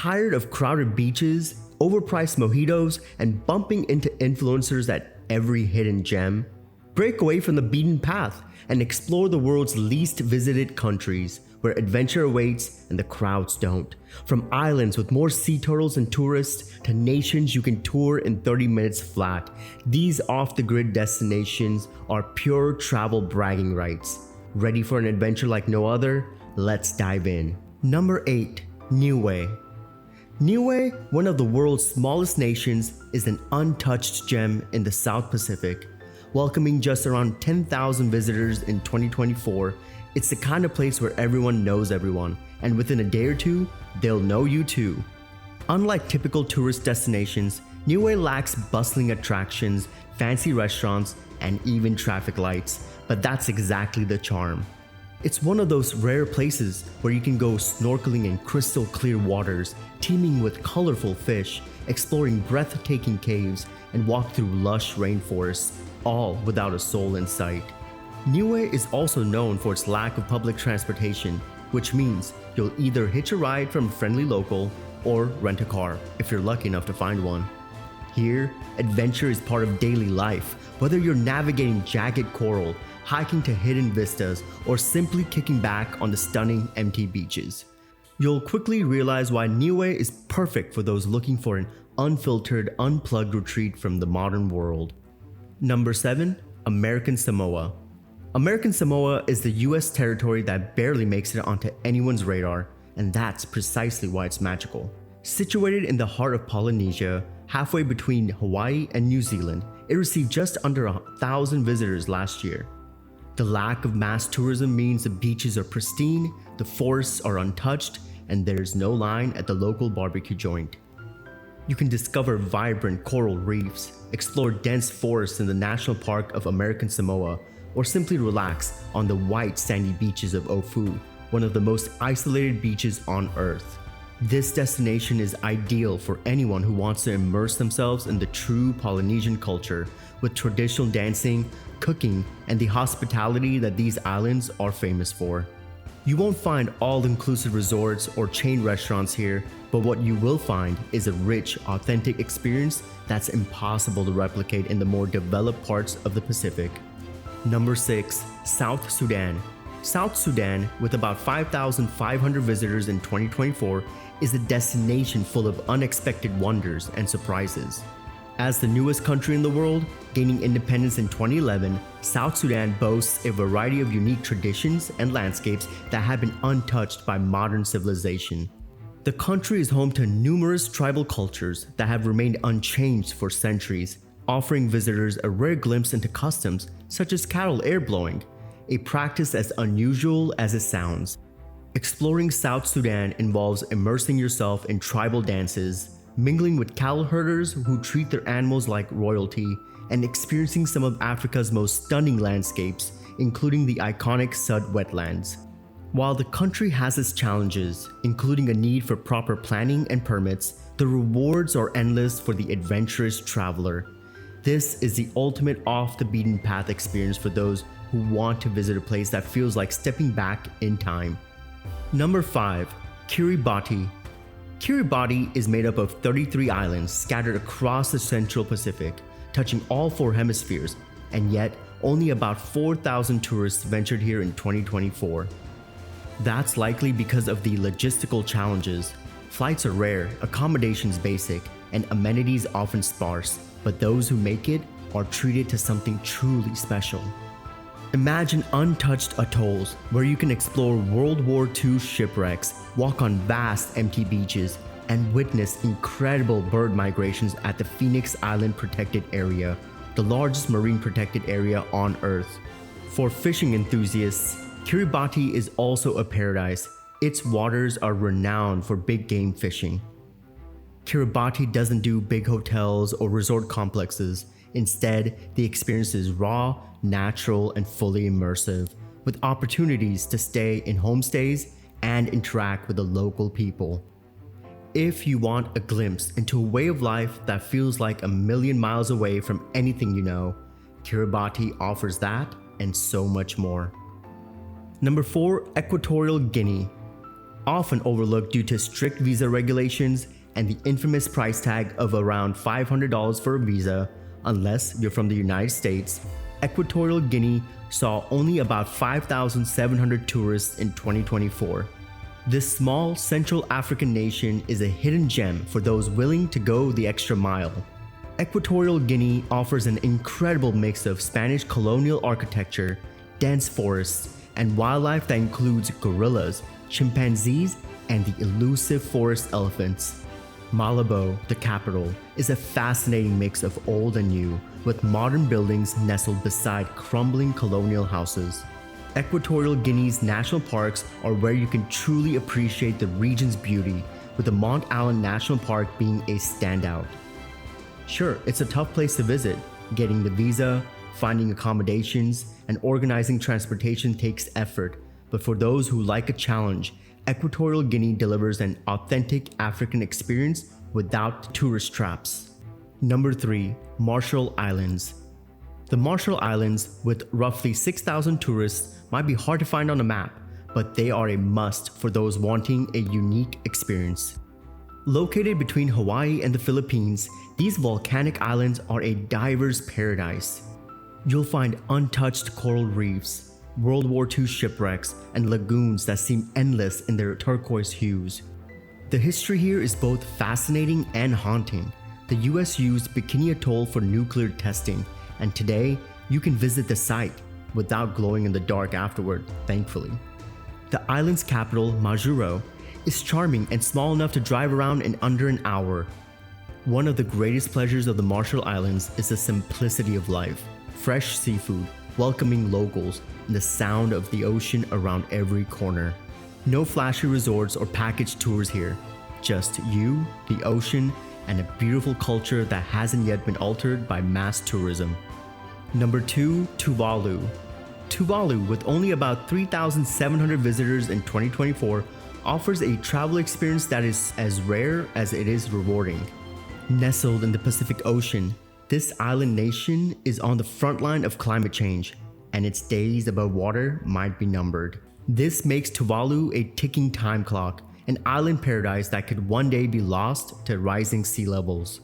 Tired of crowded beaches, overpriced mojitos, and bumping into influencers at every hidden gem? Break away from the beaten path and explore the world's least visited countries where adventure awaits and the crowds don't. From islands with more sea turtles and tourists to nations you can tour in 30 minutes flat, these off-the-grid destinations are pure travel bragging rights. Ready for an adventure like no other? Let's dive in. Number 8. Niue. Niue, one of the world's smallest nations, is an untouched gem in the South Pacific. Welcoming just around 10,000 visitors in 2024, it's the kind of place where everyone knows everyone, and within a day or two, they'll know you too. Unlike typical tourist destinations, Niue lacks bustling attractions, fancy restaurants, and even traffic lights, but that's exactly the charm. It's one of those rare places where you can go snorkeling in crystal clear waters, teeming with colorful fish, exploring breathtaking caves, and walk through lush rainforests, all without a soul in sight. Niue is also known for its lack of public transportation, which means you'll either hitch a ride from a friendly local or rent a car if you're lucky enough to find one. Here, adventure is part of daily life, whether you're navigating jagged coral, hiking to hidden vistas, or simply kicking back on the stunning empty beaches. You'll quickly realize why Niue is perfect for those looking for an unfiltered, unplugged retreat from the modern world. Number 7. American Samoa. American Samoa is the US territory that barely makes it onto anyone's radar, and that's precisely why it's magical. Situated in the heart of Polynesia, halfway between Hawaii and New Zealand, it received just under 1,000 visitors last year. The lack of mass tourism means the beaches are pristine, the forests are untouched, and there's no line at the local barbecue joint. You can discover vibrant coral reefs, explore dense forests in the National Park of American Samoa, or simply relax on the white sandy beaches of Ofu, one of the most isolated beaches on Earth. This destination is ideal for anyone who wants to immerse themselves in the true Polynesian culture, with traditional dancing, cooking, and the hospitality that these islands are famous for. You won't find all-inclusive resorts or chain restaurants here, but what you will find is a rich, authentic experience that's impossible to replicate in the more developed parts of the Pacific. Number 6. South Sudan. South Sudan, with about 5,500 visitors in 2024, is a destination full of unexpected wonders and surprises. As the newest country in the world, gaining independence in 2011, South Sudan boasts a variety of unique traditions and landscapes that have been untouched by modern civilization. The country is home to numerous tribal cultures that have remained unchanged for centuries, offering visitors a rare glimpse into customs such as cattle air blowing, a practice as unusual as it sounds. Exploring South Sudan involves immersing yourself in tribal dances, mingling with cattle herders who treat their animals like royalty, and experiencing some of Africa's most stunning landscapes, including the iconic Sud wetlands. While the country has its challenges, including a need for proper planning and permits, the rewards are endless for the adventurous traveler. This is the ultimate off-the-beaten-path experience for those who want to visit a place that feels like stepping back in time. Number 5. Kiribati. Kiribati is made up of 33 islands scattered across the Central Pacific, touching all 4 hemispheres, and yet only about 4,000 tourists ventured here in 2024. That's likely because of the logistical challenges. Flights are rare, accommodations basic, and amenities often sparse, but those who make it are treated to something truly special. Imagine untouched atolls where you can explore World War II shipwrecks, walk on vast empty beaches, and witness incredible bird migrations at the Phoenix Island Protected Area, the largest marine protected area on Earth. For fishing enthusiasts, Kiribati is also a paradise. Its waters are renowned for big game fishing. Kiribati doesn't do big hotels or resort complexes. Instead, the experience is raw, natural, and fully immersive, with opportunities to stay in homestays and interact with the local people. If you want a glimpse into a way of life that feels like a million miles away from anything you know, Kiribati offers that and so much more. Number 4. Equatorial Guinea. often overlooked due to strict visa regulations and the infamous price tag of around $500 for a visa, unless you're from the United States, Equatorial Guinea saw only about 5,700 tourists in 2024. This small Central African nation is a hidden gem for those willing to go the extra mile. Equatorial Guinea offers an incredible mix of Spanish colonial architecture, dense forests, and wildlife that includes gorillas, chimpanzees, and the elusive forest elephants. Malabo, the capital, is a fascinating mix of old and new, with modern buildings nestled beside crumbling colonial houses. Equatorial Guinea's national parks are where you can truly appreciate the region's beauty, with the Mont Allen National Park being a standout. Sure, it's a tough place to visit. Getting the visa, finding accommodations, and organizing transportation takes effort, but for those who like a challenge, Equatorial Guinea delivers an authentic African experience without tourist traps. Number 3. Marshall Islands. The Marshall Islands, with roughly 6,000 tourists, might be hard to find on a map, but they are a must for those wanting a unique experience. Located between Hawaii and the Philippines, these volcanic islands are a diver's paradise. You'll find untouched coral reefs, World War II shipwrecks, and lagoons that seem endless in their turquoise hues. The history here is both fascinating and haunting. The US used Bikini Atoll for nuclear testing, and today you can visit the site without glowing in the dark afterward, thankfully. The island's capital, Majuro, is charming and small enough to drive around in under an hour. One of the greatest pleasures of the Marshall Islands is the simplicity of life. Fresh seafood, welcoming locals, and the sound of the ocean around every corner. No flashy resorts or package tours here. Just you, the ocean, and a beautiful culture that hasn't yet been altered by mass tourism. Number 2. Tuvalu. Tuvalu, with only about 3,700 visitors in 2024, offers a travel experience that is as rare as it is rewarding. Nestled in the Pacific Ocean, this island nation is on the front line of climate change, and its days above water might be numbered. This makes Tuvalu a ticking time clock, an island paradise that could one day be lost to rising sea levels.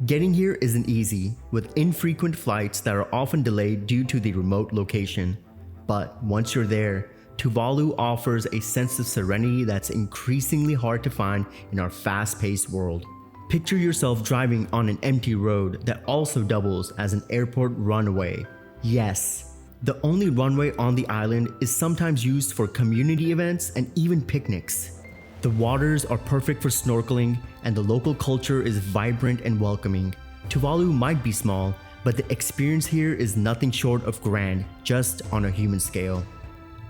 Getting here isn't easy, with infrequent flights that are often delayed due to the remote location. But once you're there, Tuvalu offers a sense of serenity that's increasingly hard to find in our fast-paced world. Picture yourself driving on an empty road that also doubles as an airport runway. Yes, the only runway on the island is sometimes used for community events and even picnics. The waters are perfect for snorkeling, and the local culture is vibrant and welcoming. Tuvalu might be small, but the experience here is nothing short of grand, just on a human scale.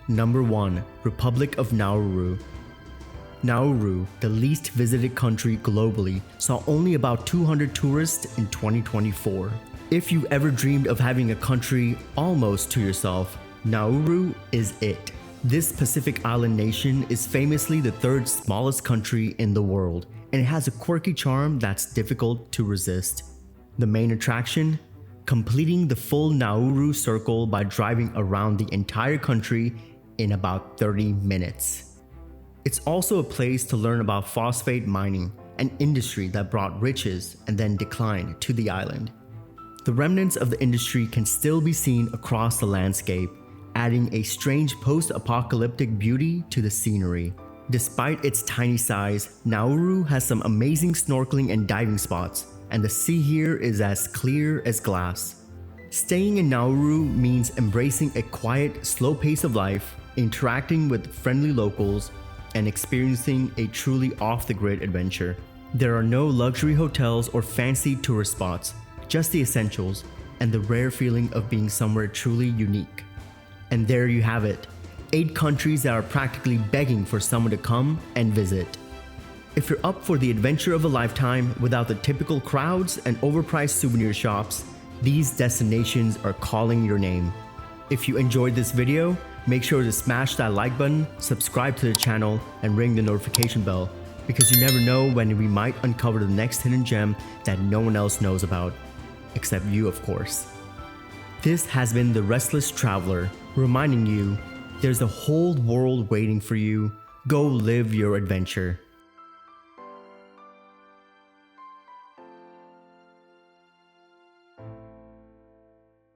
Number 1. Republic of Nauru. Nauru, the least visited country globally, saw only about 200 tourists in 2024. If you ever dreamed of having a country almost to yourself, Nauru is it. This Pacific island nation is famously the third smallest country in the world, and it has a quirky charm that's difficult to resist. The main attraction? Completing the full Nauru circle by driving around the entire country in about 30 minutes. It's also a place to learn about phosphate mining, an industry that brought riches and then declined to the island. The remnants of the industry can still be seen across the landscape, adding a strange post-apocalyptic beauty to the scenery. Despite its tiny size, Nauru has some amazing snorkeling and diving spots, and the sea here is as clear as glass. Staying in Nauru means embracing a quiet, slow pace of life, interacting with friendly locals, and experiencing a truly off-the-grid adventure. There are no luxury hotels or fancy tourist spots, just the essentials, and the rare feeling of being somewhere truly unique. And there you have it, 8 countries that are practically begging for someone to come and visit. If you're up for the adventure of a lifetime without the typical crowds and overpriced souvenir shops, these destinations are calling your name. If you enjoyed this video, make sure to smash that like button, subscribe to the channel, and ring the notification bell, because you never know when we might uncover the next hidden gem that no one else knows about, except you, of course. This has been The Restless Traveler, reminding you there's a whole world waiting for you Go live your adventure.